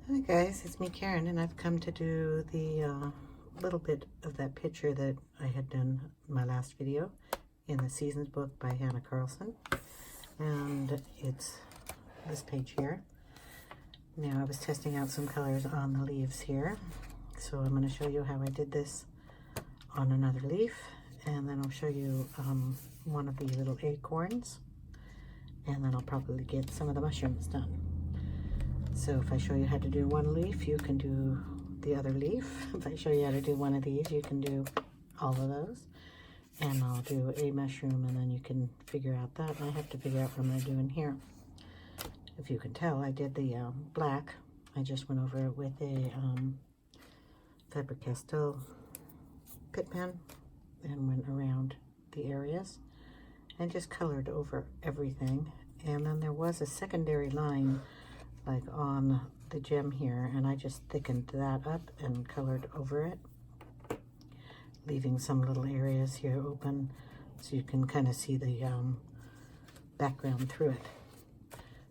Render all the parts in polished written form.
Hi guys, it's me Karen, and I've come to do the little bit of that picture that I had done in my last video in the Seasons book by Hanna Karlzon, and it's this page here. Now I was testing out some colors on the leaves here, so I'm going to show you how I did this on another leaf, and then I'll show you one of the little acorns, and then I'll probably get some of the mushrooms done. So if I show you how to do one leaf, you can do the other leaf. If I show you how to do one of these, you can do all of those. And I'll do a mushroom, and then you can figure out that. And I have to figure out what I'm going to do in here. If you can tell, I did the black. I just went over it with a Faber-Castell pit pen and went around the areas and just colored over everything. And then there was a secondary line like on the gem here, and I just thickened that up and colored over it, leaving some little areas here open so you can kind of see the background through it.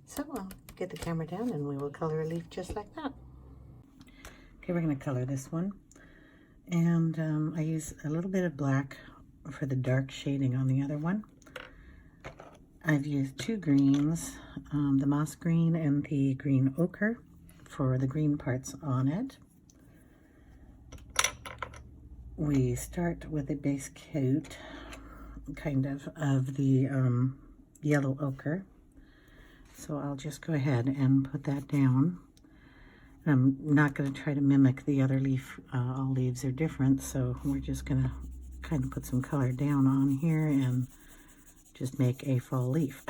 So I'll get the camera down and we will color a leaf just like that. Okay, we're going to color this one, and I use a little bit of black for the dark shading on the other one. I've used two greens, the moss green and the green ochre for the green parts on it. We start with a base coat, kind of the yellow ochre. So I'll just go ahead and put that down. I'm not going to try to mimic the other leaf. All leaves are different, so we're just going to kind of put some color down on here and just make a fall leaf.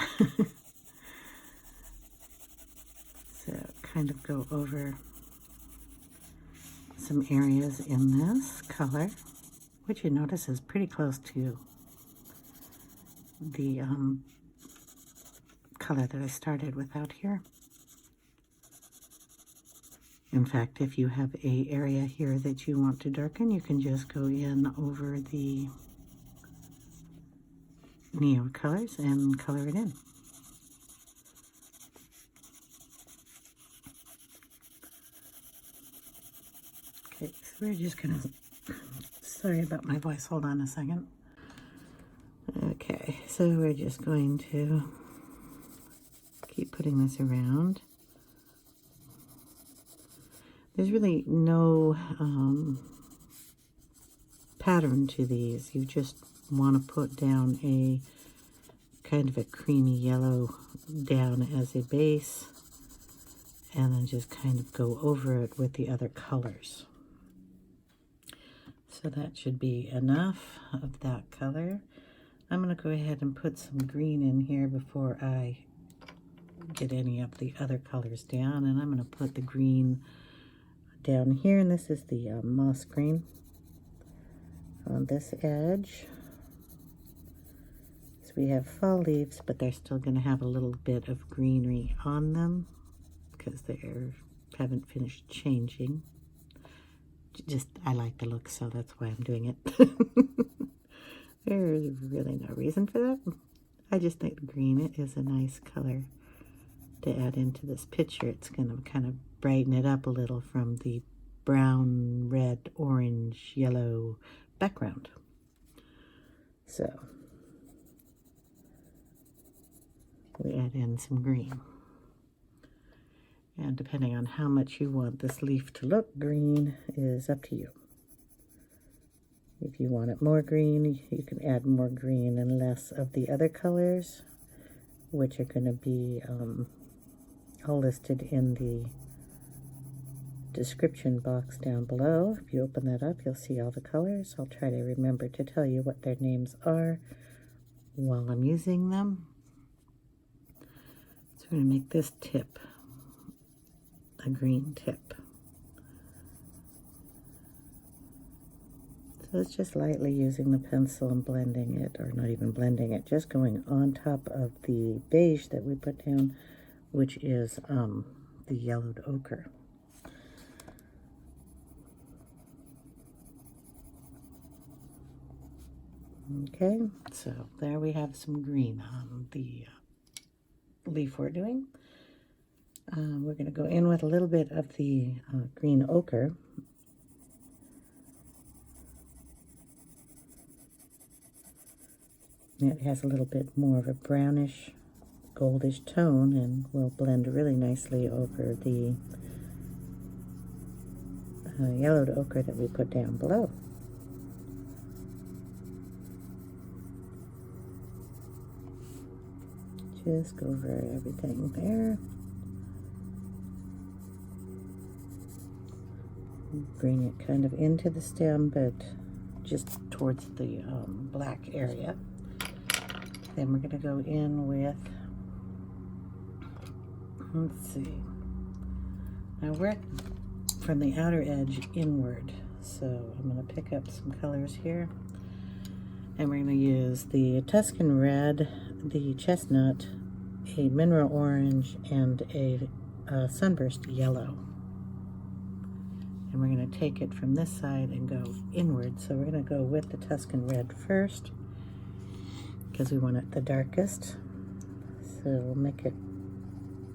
So kind of go over some areas in this color, which you notice is pretty close to the color that I started with out here. In fact, if you have an area here that you want to darken, you can just go in over the Neocolors and color it in. Okay, so we're just gonna, sorry about my voice, hold on a second. Okay, so we're just going to keep putting this around. There's really no pattern to these. You just want to put down a kind of a creamy yellow down as a base, and then just kind of go over it with the other colors. So that should be enough of that color. I'm going to go ahead and put some green in here before I get any of the other colors down, and I'm going to put the green down here, and this is the moss green on this edge. So we have fall leaves, but they're still going to have a little bit of greenery on them because they haven't finished changing. Just, I like the look, so that's why I'm doing it. There's really no reason for that. I just think green is a nice color to add into this picture. It's going to kind of brighten it up a little from the brown, red, orange, yellow background. So we add in some green. And depending on how much you want this leaf to look green is up to you. If you want it more green, you can add more green and less of the other colors, which are going to be all listed in the description box down below. If you open that up, you'll see all the colors. I'll try to remember to tell you what their names are while I'm using them. So we're going to make this tip a green tip. So it's just lightly using the pencil and blending it, or not even blending it, just going on top of the beige that we put down, which is the yellowed ochre. Okay, so there we have some green on the leaf we're doing. We're going to go in with a little bit of the green ochre. It has a little bit more of a brownish, goldish tone and will blend really nicely over the yellowed ochre that we put down below. Just go over everything there. Bring it kind of into the stem, but just towards the black area. Then we're going to go in with, let's see, I work from the outer edge inward, so I'm going to pick up some colors here, and we're going to use the Tuscan Red, the Chestnut, a Mineral Orange, and a Sunburst Yellow. And we're going to take it from this side and go inward. So we're going to go with the Tuscan Red first, because we want it the darkest. So we'll make it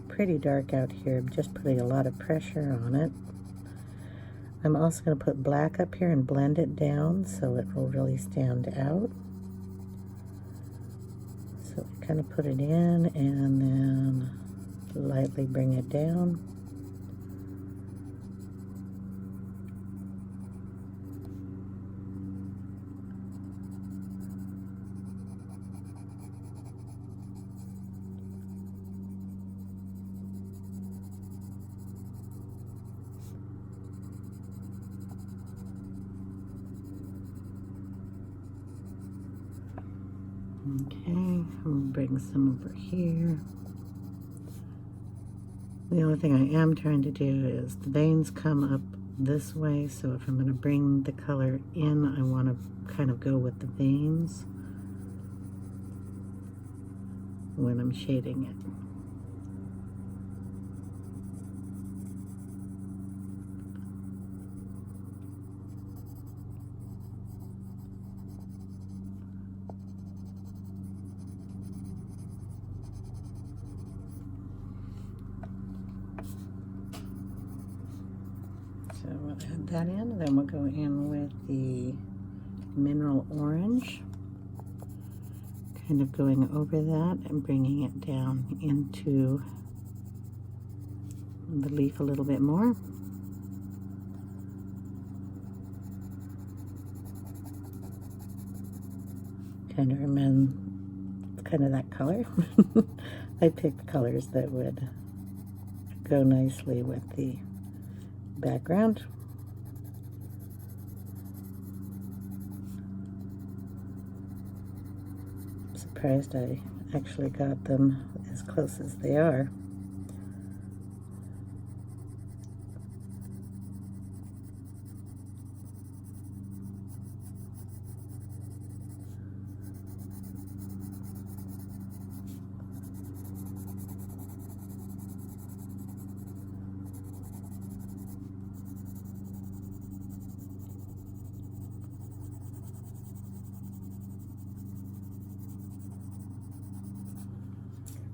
pretty dark out here, just putting a lot of pressure on it. I'm also going to put black up here and blend it down so it will really stand out. So kind of put it in and then lightly bring it down. Okay, we'll bring some over here. The only thing I am trying to do is the veins come up this way, so if I'm going to bring the color in, I want to kind of go with the veins when I'm shading it. So we'll add that in, then we'll go in with the Mineral Orange, kind of going over that and bringing it down into the leaf a little bit more. Kind of remember kind of that color. I picked colors that would go nicely with the background. I'm surprised I actually got them as close as they are.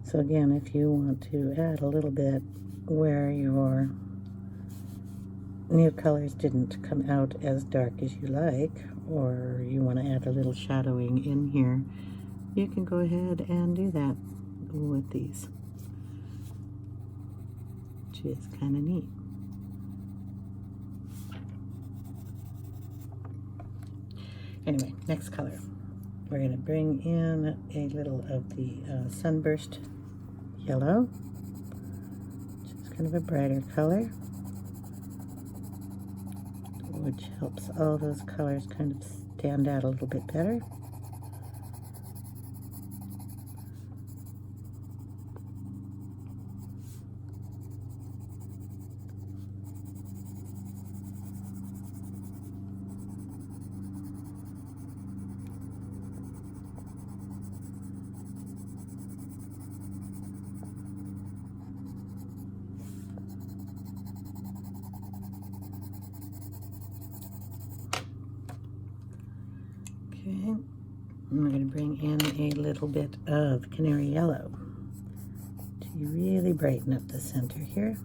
So again, if you want to add a little bit where your Neocolors didn't come out as dark as you like, or you want to add a little shadowing in here, you can go ahead and do that with these, which is kind of neat. Anyway, next color. We're going to bring in a little of the Sunburst Yellow, which is kind of a brighter color, which helps all those colors kind of stand out a little bit better. Okay, we're going to bring in a little bit of Canary Yellow to You really brighten up the center here.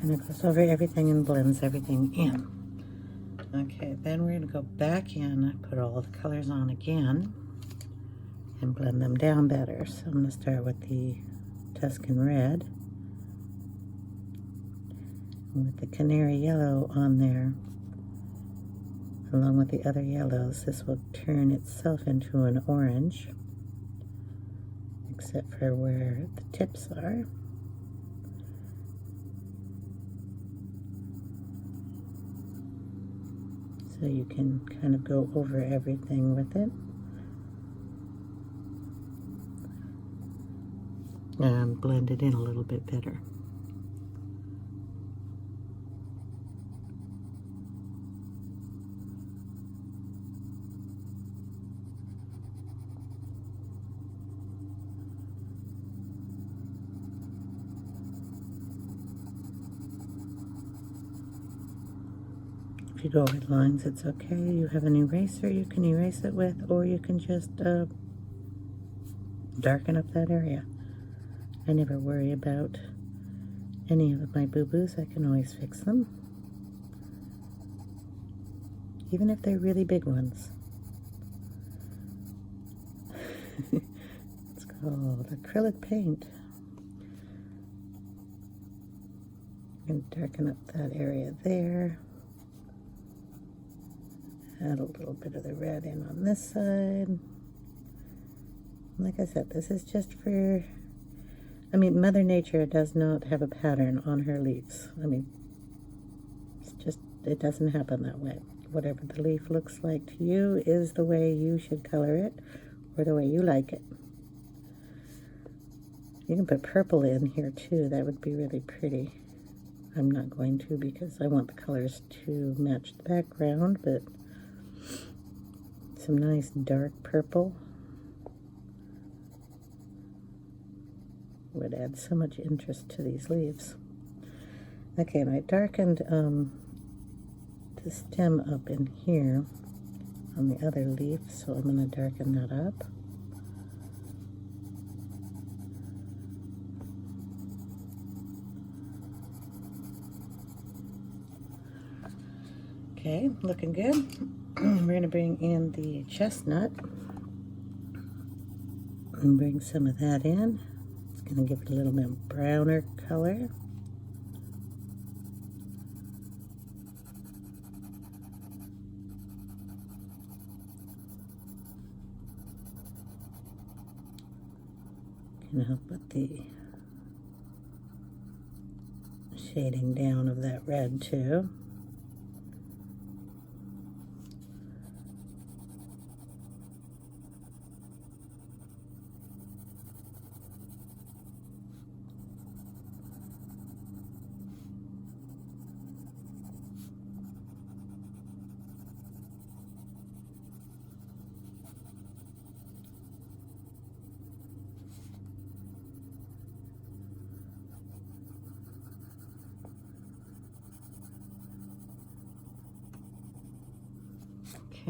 Kind of goes over everything and blends everything in. Okay, then we're going to go back in, put all the colors on again, and blend them down better. So I'm going to start with the Tuscan Red, and with the Canary Yellow on there, along with the other yellows. This will turn itself into an orange, except for where the tips are. So you can kind of go over everything with it. And blend it in a little bit better. If you go over the lines, it's okay. You have an eraser you can erase it with, or you can just darken up that area. I never worry about any of my boo-boos. I can always fix them, even if they're really big ones. It's called acrylic paint. I'm going to darken up that area there. Add a little bit of the red in on this side. Like I said, this is just for, I mean, Mother Nature does not have a pattern on her leaves. I mean, it's just, it doesn't happen that way. Whatever the leaf looks like to you is the way you should color it, or the way you like it. You can put purple in here too. That would be really pretty. I'm not going to because I want the colors to match the background, but some nice dark purple would add so much interest to these leaves. Okay, and I darkened the stem up in here on the other leaf, so I'm going to darken that up. Okay, looking good. We're going to bring in the chestnut and bring some of that in. It's going to give it a little bit browner color. Can help with the shading down of that red too.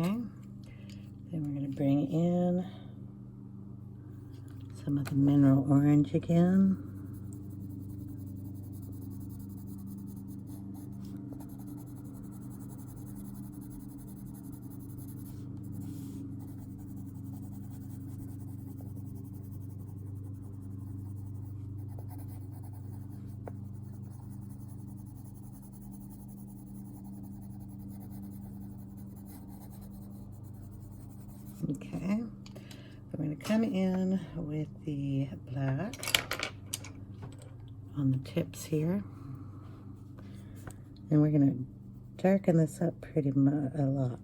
Okay, then we're going to bring in some of the mineral orange again. Okay, we're going to come in with the black on the tips here, and we're going to darken this up pretty much a lot.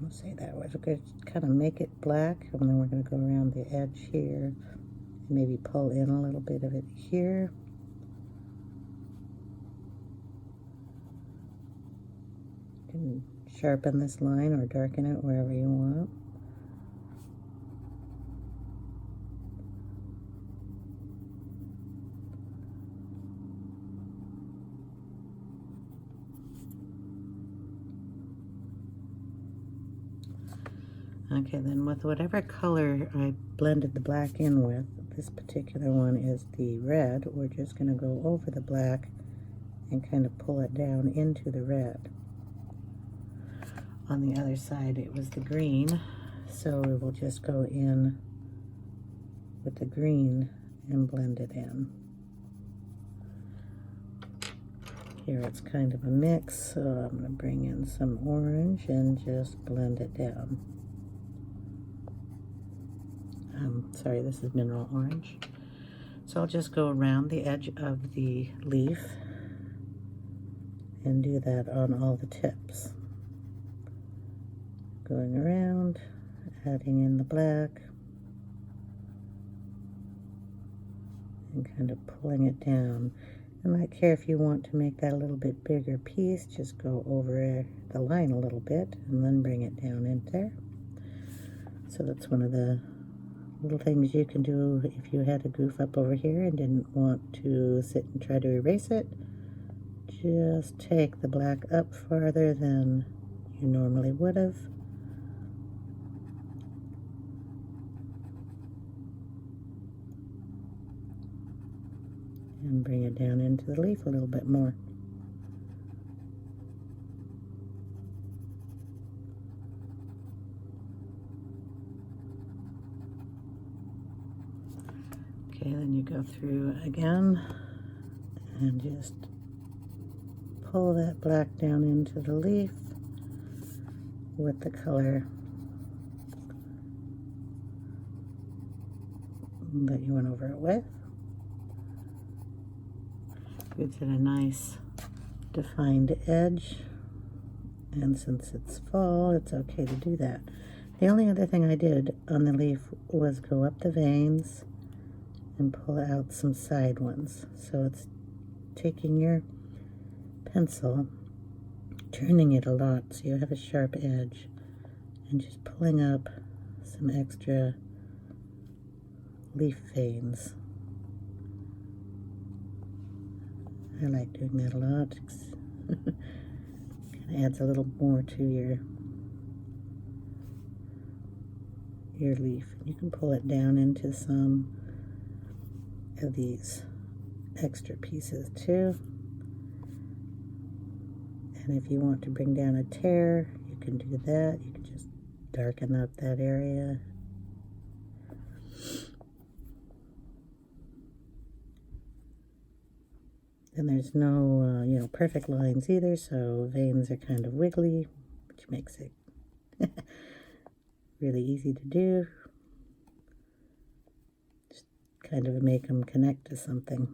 I'll say that way. We're going to kind of make it black, and then we're going to go around the edge here, and maybe pull in a little bit of it here. You can sharpen this line or darken it wherever you want. Okay, then with whatever color I blended the black in with, this particular one is the red. We're just going to go over the black and kind of pull it down into the red. On the other side it was the green, so we will just go in with the green and blend it in. Here it's kind of a mix, so I'm going to bring in some orange and just blend it down. Sorry, this is mineral orange. So I'll just go around the edge of the leaf and do that on all the tips. Going around, adding in the black, and kind of pulling it down. And I care if you want to make that a little bit bigger piece, just go over the line a little bit and then bring it down in there. So that's one of the little things you can do if you had a goof up over here and didn't want to sit and try to erase it. Just take the black up farther than you normally would have. And bring it down into the leaf a little bit more. Okay, then you go through again and just pull that black down into the leaf with the color that you went over it with. Gives it a nice defined edge, and since it's fall, it's okay to do that. The only other thing I did on the leaf was go up the veins and pull out some side ones. So it's taking your pencil, turning it a lot so you have a sharp edge, and just pulling up some extra leaf veins. I like doing that a lot. Kind of adds a little more to your leaf. You can pull it down into some of these extra pieces too. And if you want to bring down a tear, you can do that. You can just darken up that area. And there's no, perfect lines either, so veins are kind of wiggly, which makes it really easy to do. Just kind of make them connect to something.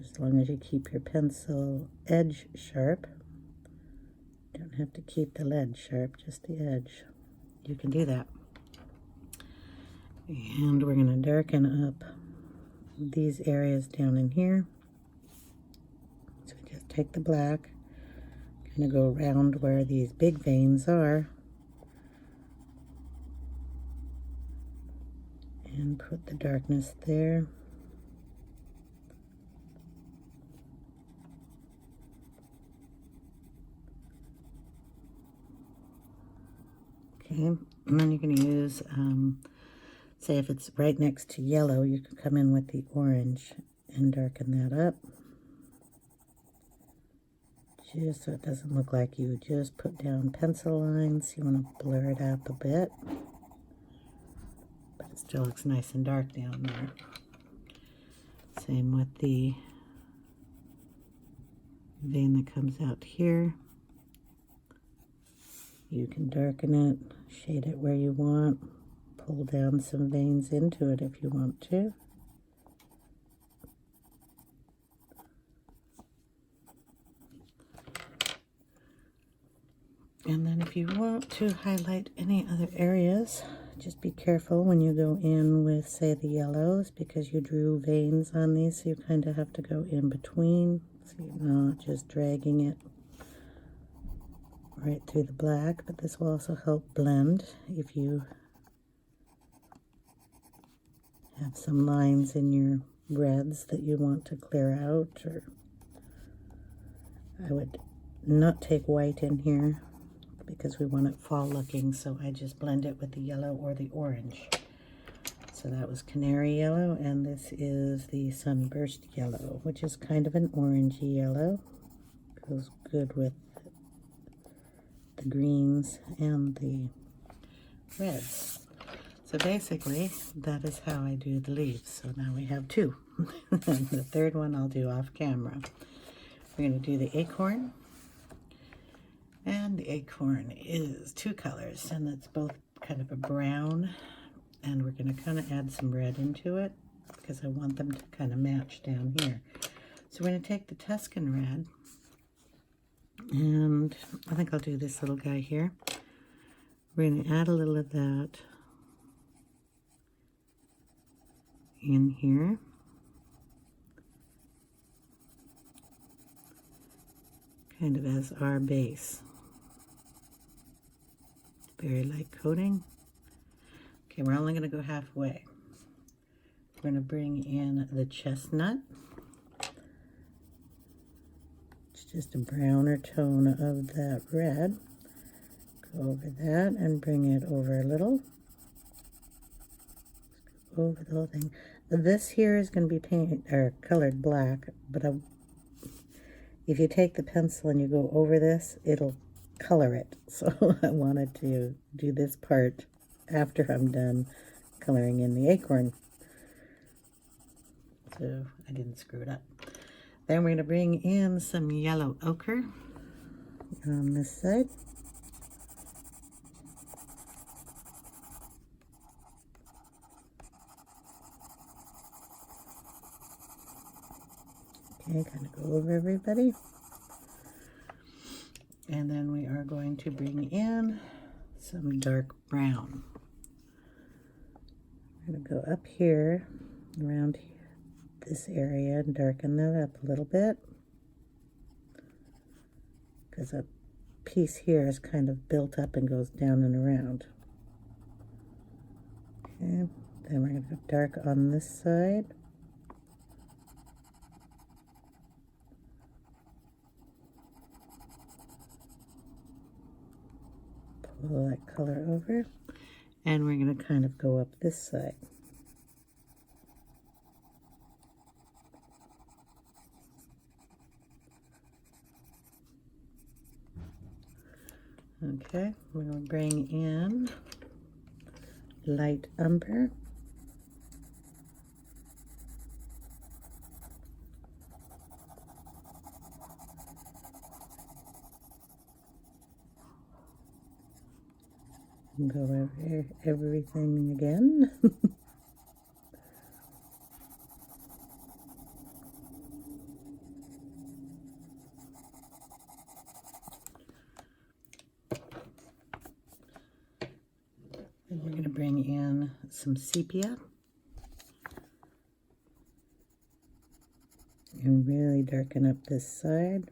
As long as you keep your pencil edge sharp, you don't have to keep the lead sharp, just the edge. You can do that. And we're going to darken up these areas down in here. So just take the black, kind of go around where these big veins are, and put the darkness there. Okay, and then you're going to use say if it's right next to yellow, you can come in with the orange and darken that up. Just so it doesn't look like you just put down pencil lines. You want to blur it out a bit. But it still looks nice and dark down there. Same with the vein that comes out here. You can darken it, shade it where you want. Pull down some veins into it if you want to. And then if you want to highlight any other areas, Just be careful when you go in with, say, the yellows, because you drew veins on these, so you kind of have to go in between, so you're not just dragging it right through the black. But this will also help blend if you have some lines in your reds that you want to clear out. Or I would not take white in here because we want it fall looking, so I just blend it with the yellow or the orange. So that was Canary Yellow, and this is the Sunburst Yellow, which is kind of an orangey yellow. Goes good with the greens and the reds. So basically, that is how I do the leaves. So now we have two. And the third one I'll do off camera. We're going to do the acorn. And the acorn is two colors, and it's both kind of a brown, and we're going to kind of add some red into it because I want them to kind of match down here. So we're going to take the Tuscan Red, and I think I'll do this little guy here. We're going to add a little of that in here. Kind of as our base. Very light coating. Okay, we're only going to go halfway. We're going to bring in the chestnut. It's just a browner tone of that red. Go over that and bring it over a little. Over the whole thing. This here is going to be painted or colored black, but if you take the pencil and you go over this, it'll color it. So I wanted to do this part after I'm done coloring in the acorn. So I didn't screw it up. Then we're going to bring in some yellow ochre on this side. Okay, kind of go over everybody. And then we are going to bring in some dark brown. I'm going to go up here, around this area, and darken that up a little bit. Because a piece here is kind of built up and goes down and around. Okay, then we're going to go dark on this side. Pull that color over, and we're going to kind of go up this side. Okay, we're going to bring in light umber. Go over everything again. And we're going to bring in some sepia and really darken up this side.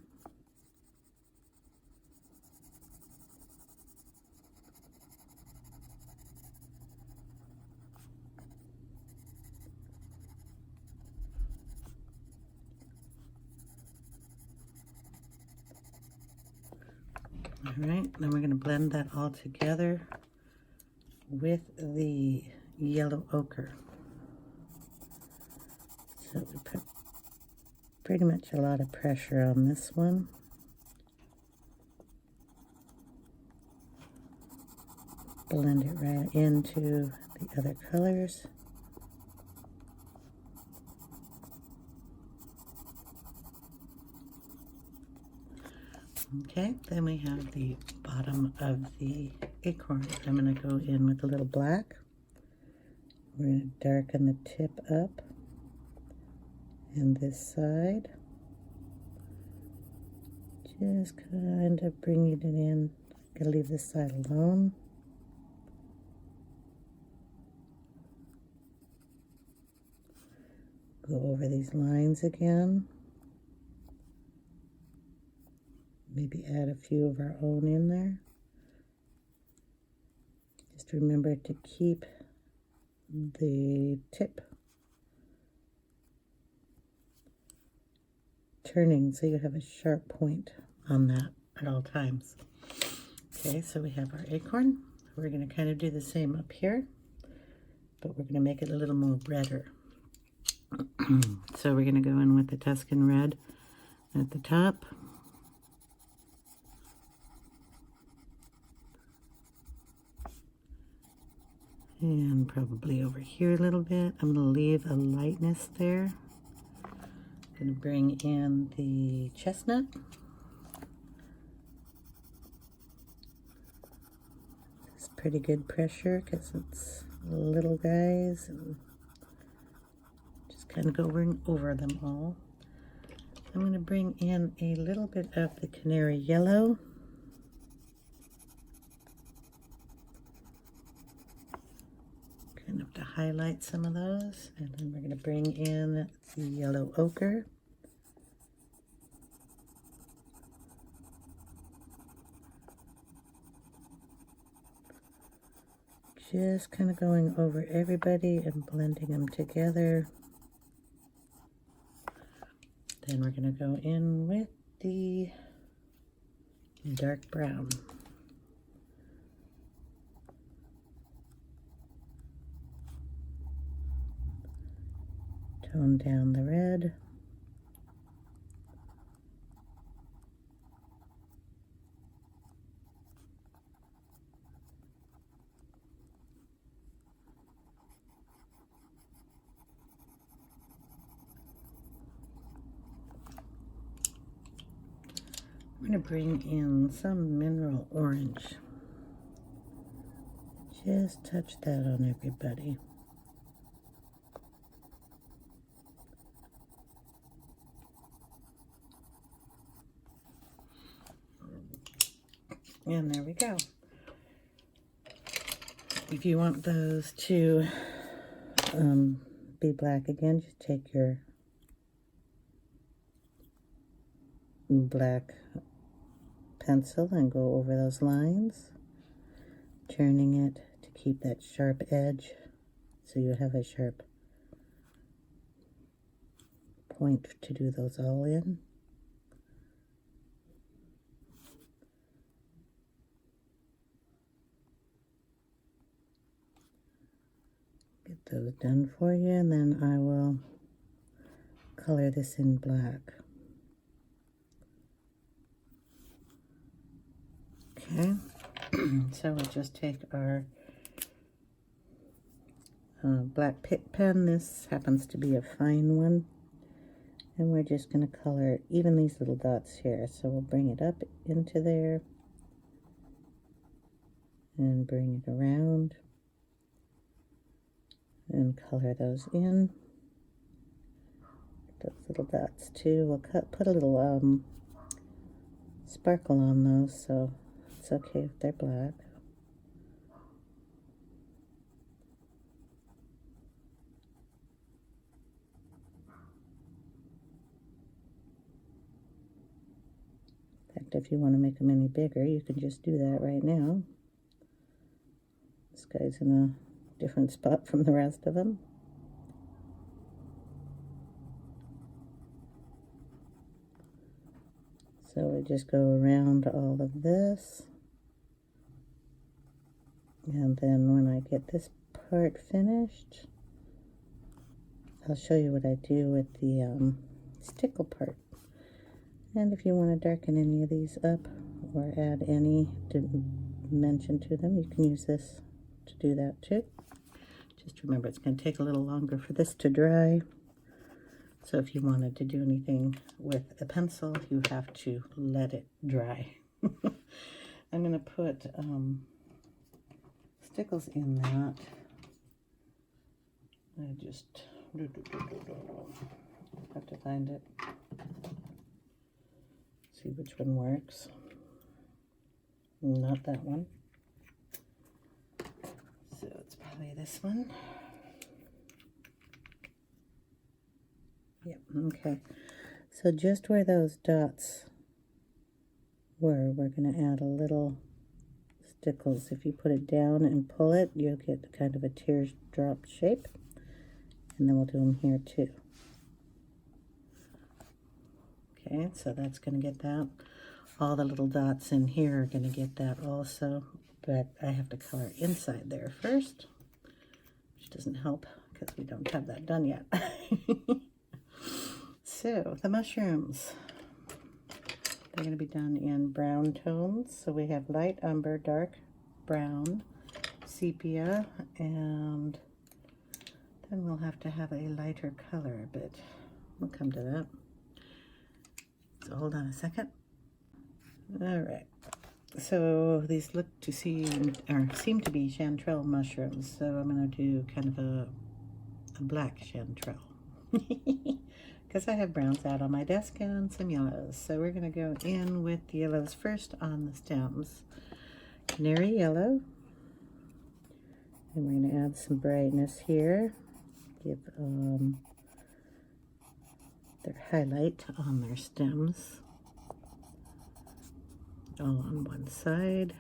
All right, then we're going to blend that all together with the yellow ochre. So we put pretty much a lot of pressure on this one. Blend it right into the other colors. Okay, then we have the bottom of the acorn. I'm going to go in with a little black. We're going to darken the tip up and this side. Just kind of bringing it in. I'm going to leave this side alone. Go over these lines again. Maybe add a few of our own in there. Just remember to keep the tip turning so you have a sharp point on that at all times. Okay, so we have our acorn. We're going to kind of do the same up here, but we're going to make it a little more redder. So we're going to go in with the Tuscan Red at the top. And probably over here a little bit. I'm going to leave a lightness there. I'm going to bring in the chestnut. It's pretty good pressure because it's little guys, and just kind of going over them all. I'm going to bring in a little bit of the Canary Yellow. Kind of to highlight some of those. And then we're going to bring in the Yellow Ochre. Just kind of going over everybody and blending them together. Then we're going to go in with the dark brown. Tone down the red. I'm going to bring in some mineral orange. Just touch that on everybody. And there we go. If you want those to be black again, just take your black pencil and go over those lines, turning it to keep that sharp edge so you have a sharp point to do those all in. Get those done for you, and then I will color this in black. Okay, so we'll just take our black Pick pen. This happens to be a fine one. And we're just going to color even these little dots here. So we'll bring it up into there and bring it around and color those in. Those little dots too. We'll put a little sparkle on those, so it's okay if they're black. In fact, if you want to make them any bigger, you can just do that right now. This guy's in a different spot from the rest of them. So we just go around all of this. And then when I get this part finished, I'll show you what I do with the stickle part. And if you want to darken any of these up or add any dimension to them, you can use this to do that too. Just remember, it's going to take a little longer for this to dry. So if you wanted to do anything with a pencil, you have to let it dry. I'm going to put stickles in that. I just have to find it. See which one works. Not that one. So it's probably this one. Yep, okay. So just where those dots were, we're going to add a little stickles. If you put it down and pull it, you'll get kind of a teardrop shape. And then we'll do them here too. Okay, so that's going to get that. All the little dots in here are going to get that also. But I have to color inside there first, which doesn't help because we don't have that done yet. So the mushrooms, they're going to be done in brown tones. So we have light umber, dark brown, sepia, and then we'll have to have a lighter color, but we'll come to that. So hold on a second. All right. So these look to seem to be chanterelle mushrooms. So I'm going to do kind of a black chanterelle. Because I have browns out on my desk and some yellows. So we're going to go in with the yellows first on the stems. Canary Yellow. And we're going to add some brightness here. Give their highlight on their stems. All on one side.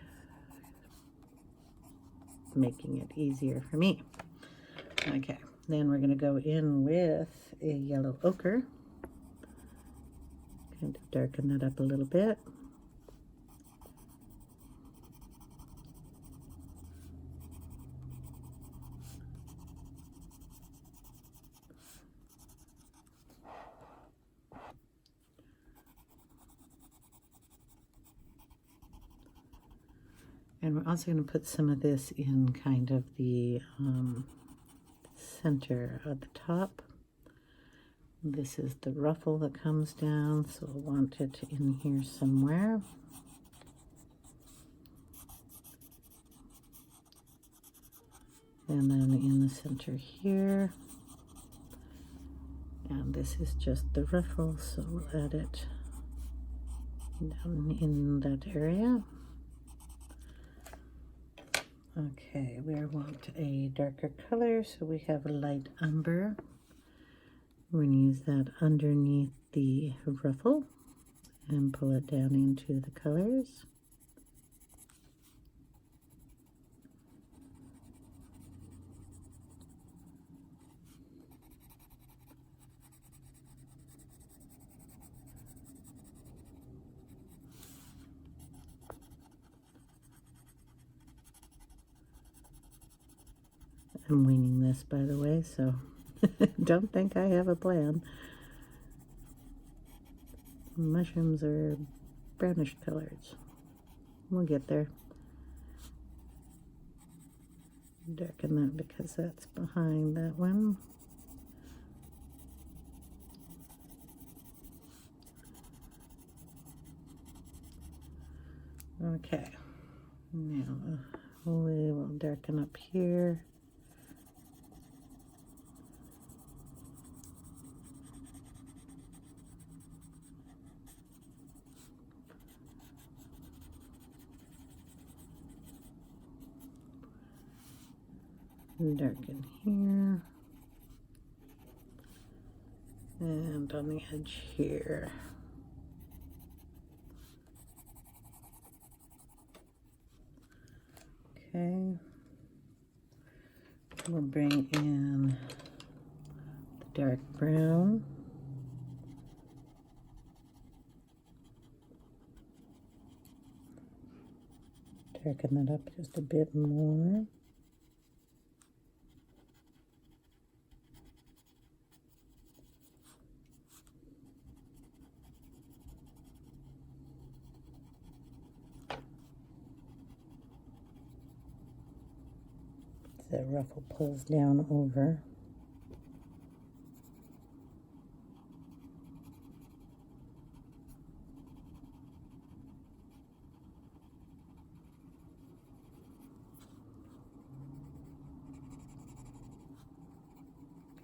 Making it easier for me. Okay. Then we're going to go in with a yellow ochre. Kind of darken that up a little bit. And we're also going to put some of this in kind of the center at the top. This is the ruffle that comes down, so I want it in here somewhere. And then in the center here. And this is just the ruffle, so we'll add it down in that area. Okay, we want a darker color, so we have a light umber. We're going to use that underneath the ruffle and pull it down into the colors. I'm winging this, by the way, so don't think I have a plan. Mushrooms are brownish colors. We'll get there. Darken that because that's behind that one. Okay, now we will darken up here. Darken here, and on the edge here. Okay, we'll bring in the dark brown. Darken that up just a bit more. That ruffle pulls down over.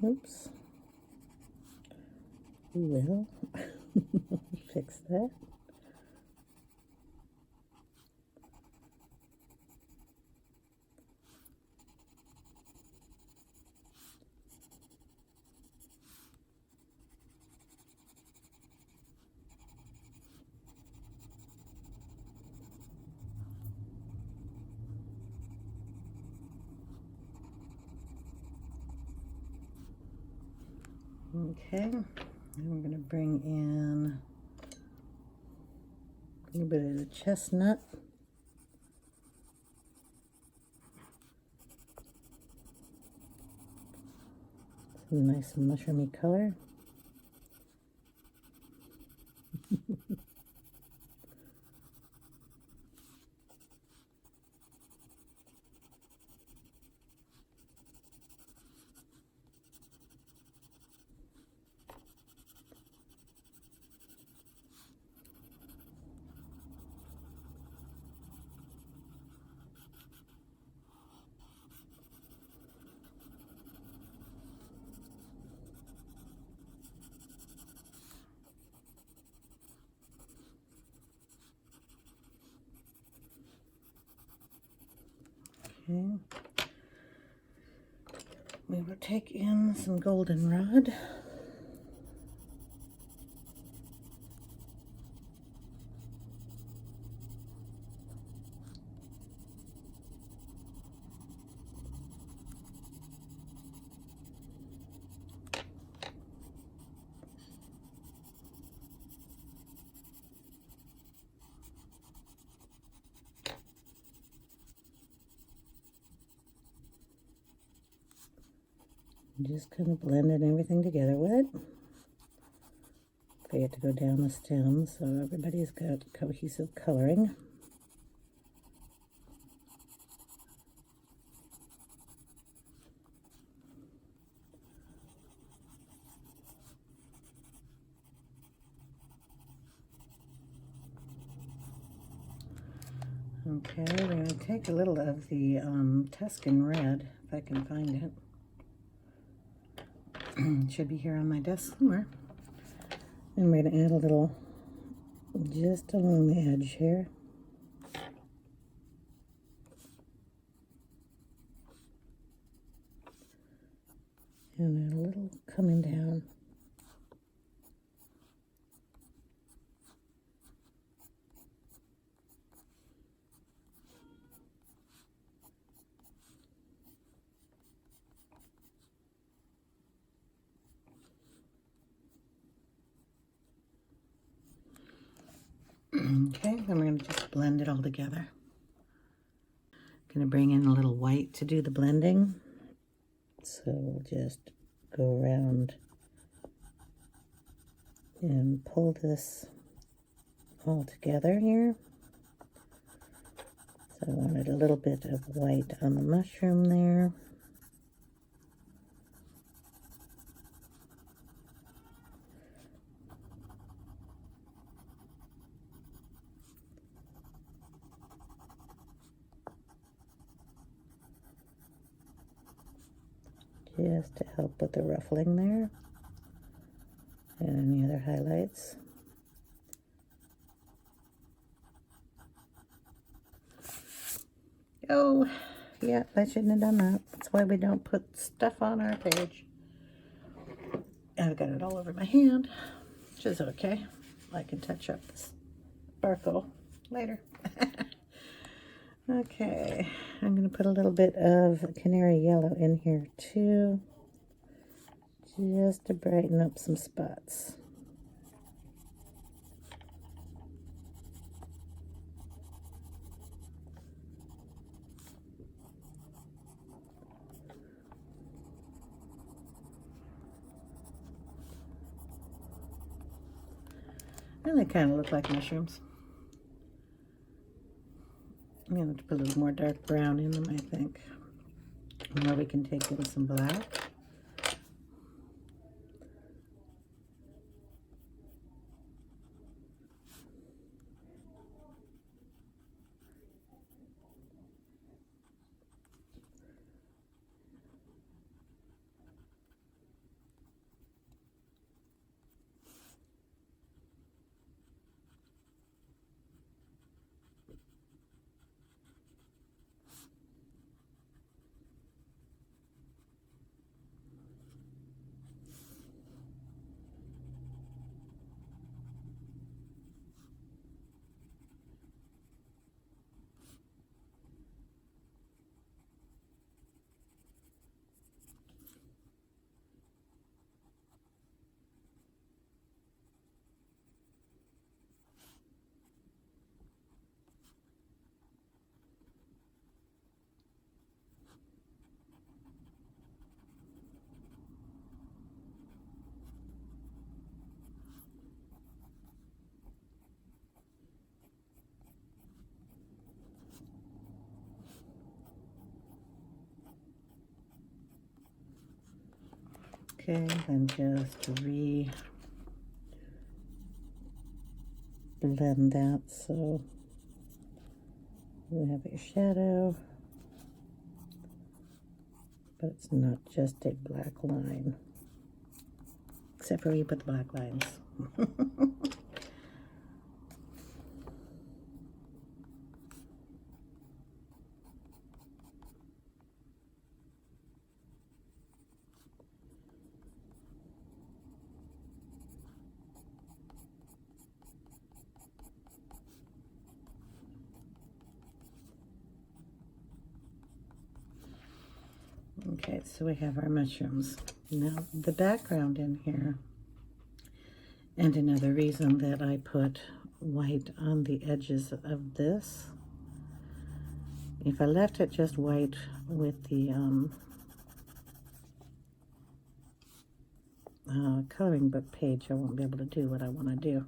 Oops. We will fix that. Okay, and we're going to bring in a little bit of the chestnut. Some nice mushroomy color. Okay. We will take in some goldenrod. Just kind of blending everything together with it. Forget to go down the stem so everybody's got cohesive coloring. Okay, we're going to take a little of the Tuscan Red, if I can find it. It should be here on my desk somewhere. And we're going to add a little just along the edge here. And a little coming down. Okay, then we're going to just blend it all together. Going to bring in a little white to do the blending. So we'll just go around and pull this all together here. So I wanted a little bit of white on the mushroom there. Just to help with the ruffling there. And any other highlights. Oh, yeah, I shouldn't have done that. That's why we don't put stuff on our page. I've got it all over my hand, which is okay. I can touch up this sparkle later. Okay, I'm going to put a little bit of Canary Yellow in here too, just to brighten up some spots. And they kind of look like mushrooms. I'm going to put a little more dark brown in them, I think. Or we can take in some black. Okay, then just blend that so you have your shadow, but it's not just a black line, except for you put the black lines. Okay, so we have our mushrooms. Now the background in here, and another reason that I put white on the edges of this, if I left it just white with the coloring book page, I won't be able to do what I want to do.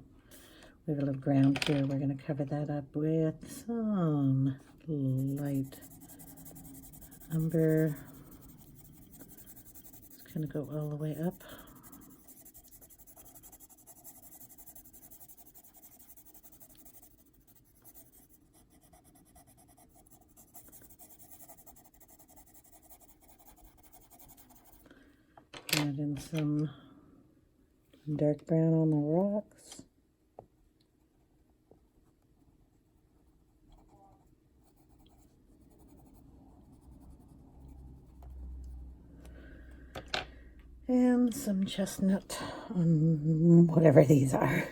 We have a little ground here. We're going to cover that up with some light umber. It's going to go all the way up. Add in some dark brown on the rocks. And some chestnut on whatever these are.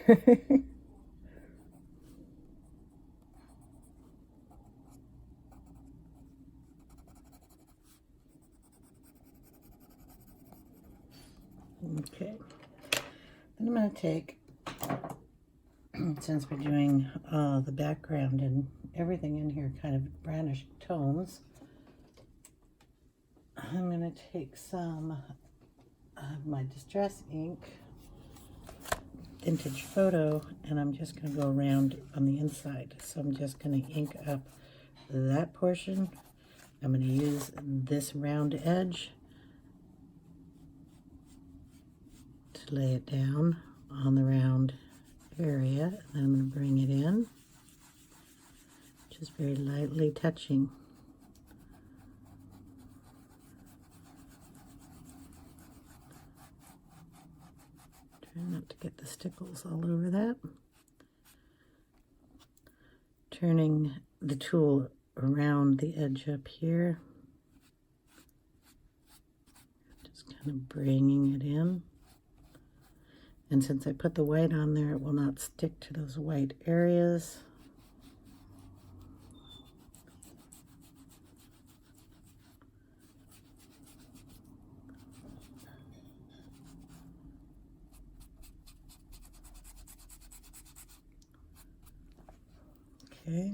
Okay, then I'm going to take, since we're doing the background and everything in here kind of brownish tones, I'm going to take some of my Distress ink, Vintage Photo, and I'm just going to go around on the inside. So I'm just going to ink up that portion. I'm going to use this round edge to lay it down on the round area, and then I'm going to bring it in, just very lightly touching. Try not to get the stickles all over that. Turning the tool around the edge up here, just kind of bringing it in. And since I put the white on there, it will not stick to those white areas. Okay,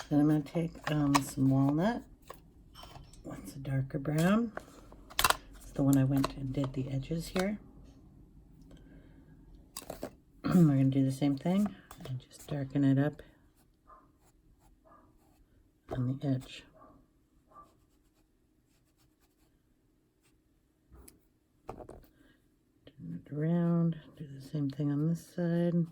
then I'm going to take some walnut. That's a darker brown. It's the one I went and did the edges here. We're going to do the same thing and just darken it up on the edge. Turn it around, do the same thing on this side.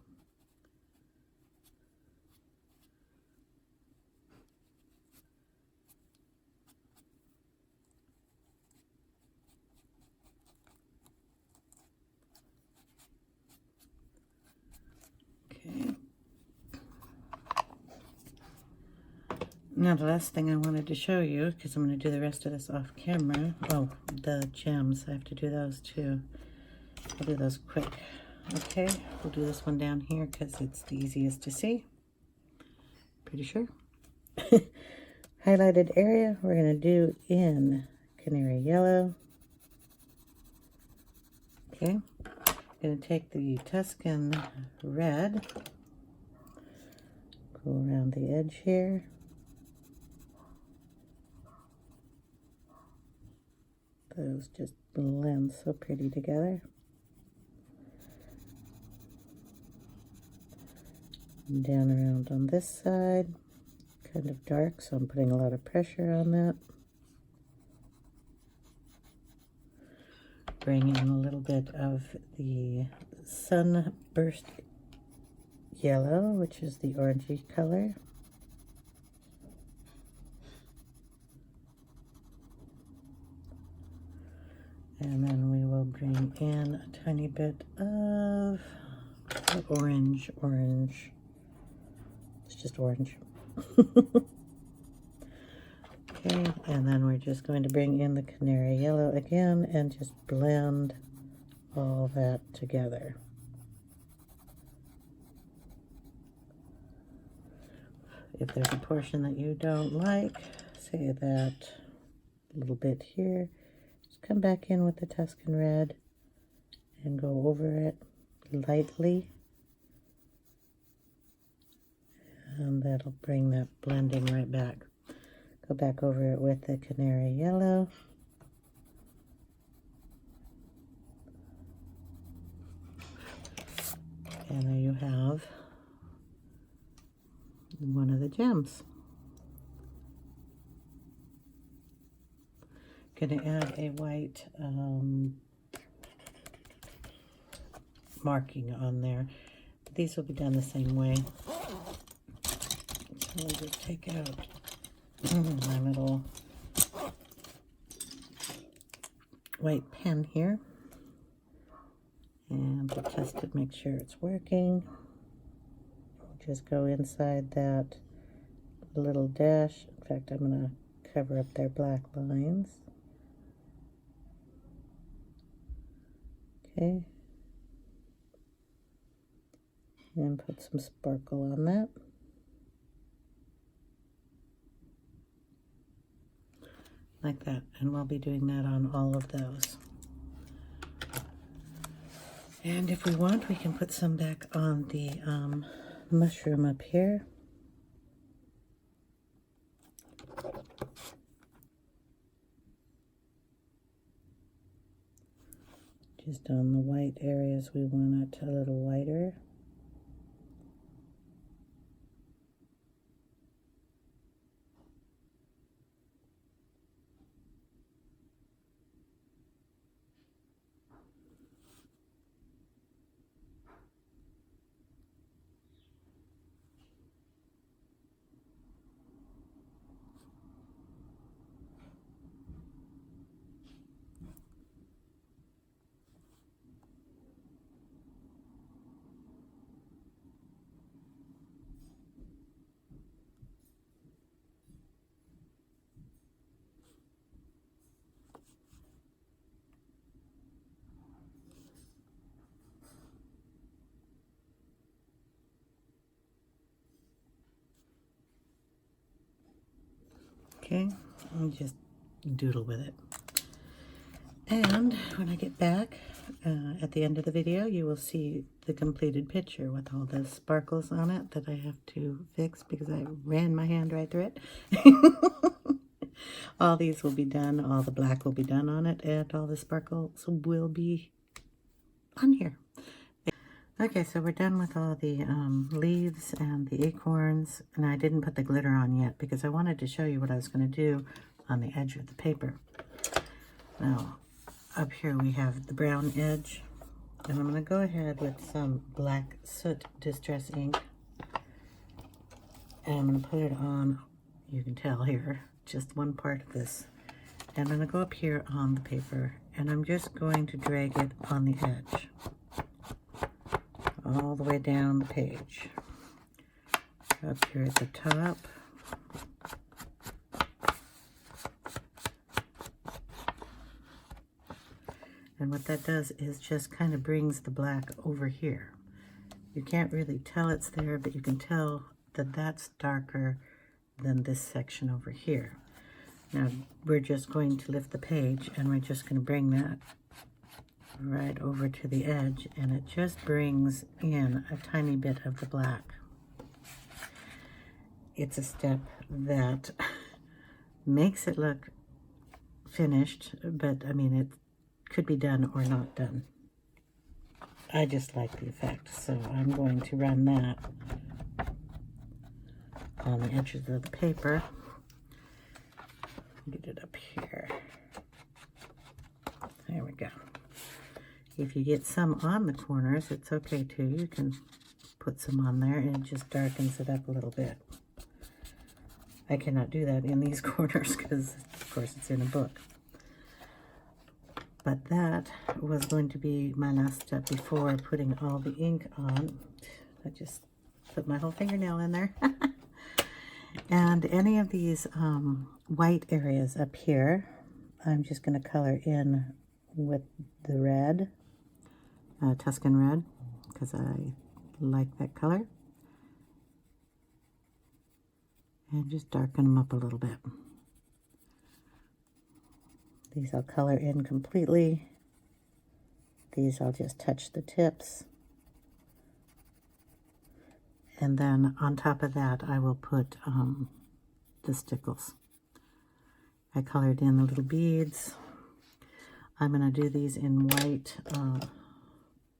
Now the last thing I wanted to show you, because I'm going to do the rest of this off camera, oh, the gems, I have to do those too. I'll do those quick. Okay, we'll do this one down here because it's the easiest to see. Pretty sure. Highlighted area we're going to do in Canary Yellow. Okay, I'm going to take the Tuscan Red, go around the edge here. Those just blend so pretty together. And down around on this side, kind of dark, so I'm putting a lot of pressure on that. bring in a little bit of the Sunburst Yellow, which is the orangey color. And then we will bring in a tiny bit of orange. It's just orange. Okay, and then we're just going to bring in the Canary Yellow again and just blend all that together. If there's a portion that you don't like, say that little bit here, just come back in with the Tuscan Red and go over it lightly. And that'll bring that blending right back. Go back over it with the Canary Yellow. And there you have one of the gems. Gonna add a white marking on there. These will be done the same way. So I'll just take out my little white pen here and to test it, make sure it's working. Just go inside that little dash. In fact, I'm going to cover up their black lines. Okay. And put some sparkle on that. Like that, and we'll be doing that on all of those. And if we want, we can put some back on the mushroom up here. Just on the white areas, we want it a little whiter. Okay, I'll just doodle with it. And when I get back at the end of the video, you will see the completed picture with all the sparkles on it that I have to fix because I ran my hand right through it. All these will be done, all the black will be done on it, and all the sparkles will be on here. Okay, so we're done with all the leaves and the acorns, and I didn't put the glitter on yet because I wanted to show you what I was going to do on the edge of the paper. Now, up here we have the brown edge, and I'm going to go ahead with some black soot distress ink, and I'm going to put it on, you can tell here, just one part of this. And I'm going to go up here on the paper, and I'm just going to drag it on the edge. All the way down the page. Up here at the top. And what that does is just kind of brings the black over here. You can't really tell it's there, but you can tell that that's darker than this section over here. Now we're just going to lift the page and we're just going to bring that right over to the edge, and it just brings in a tiny bit of the black. It's a step that makes it look finished, but I mean, it could be done or not done. I just like the effect, so I'm going to run that on the edges of the paper. Get it up here. There we go. If you get some on the corners, it's okay too. You can put some on there and it just darkens it up a little bit. I cannot do that in these corners because, of course, it's in a book. But that was going to be my last step before putting all the ink on. I just put my whole fingernail in there. And any of these white areas up here, I'm just going to color in with the red, Tuscan Red, because I like that color. And just darken them up a little bit. These I'll color in completely. These I'll just touch the tips. And then on top of that, I will put the stickles. I colored in the little beads. I'm going to do these in white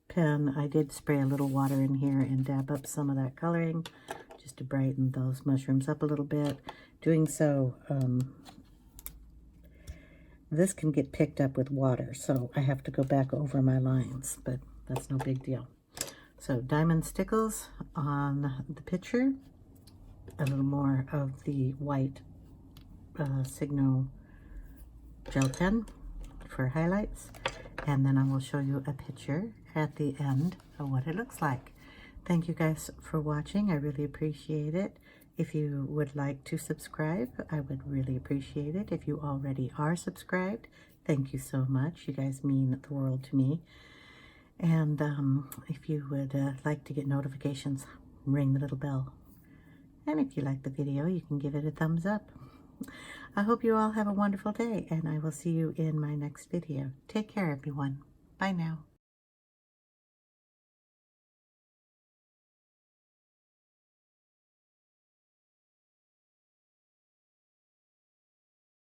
pen. I did spray a little water in here and dab up some of that coloring just to brighten those mushrooms up a little bit. Doing so, this can get picked up with water, so I have to go back over my lines, but that's no big deal. So diamond stickles on the picture, a little more of the white Signo gel pen for highlights, and then I will show you a picture at the end of what it looks like. Thank you guys for watching. I really appreciate it. If you would like to subscribe, I would really appreciate it. If you already are subscribed, thank you so much. You guys mean the world to me. And if you would like to get notifications, ring the little bell. And if you like the video, you can give it a thumbs up. I hope you all have a wonderful day, and I will see you in my next video. Take care, everyone. Bye now.